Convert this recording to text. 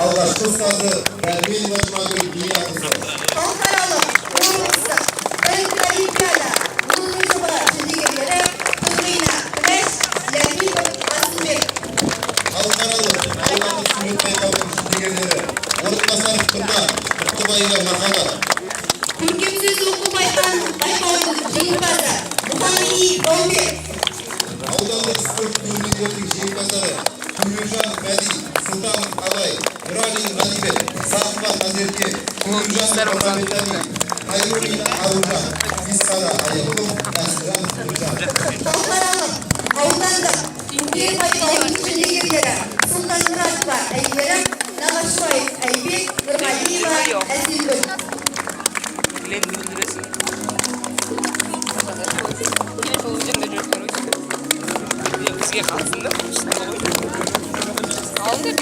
алғашқы ұстазы Рәдменова Жұмагүл Биязова. Халықаралық облыстық бірінші олимпиада ғылыми жоба жүлдегерлері Құдырина Күләш Ләтипов Асылбек. Халықаралық аудандық спорт байқауының жүлдегерлері Орынбасаров Тұрдан, Құттыбаева Махаббат. Көркем сөз оқу байқауының жеңімпазы Мұхамеди Баубек. Аудандық спорт турнирлерінің жеңімпаздары Күлжан Мәди, Сұлтанов Абай, Нұралин Ғалибек, Сақыпа Назерке, Күлжан Мұхамедали, Айрулин Аружан, Исқара Аяқұлов, Насыран Күлжан. Халықаралық аудандық еңбек байқауының жүлдегерлері Сұлтанмұратова Әйгерім, Нағашыбаев Айбек, Нұрғалиева Әзілгүл. Бізге қатысында алыңдар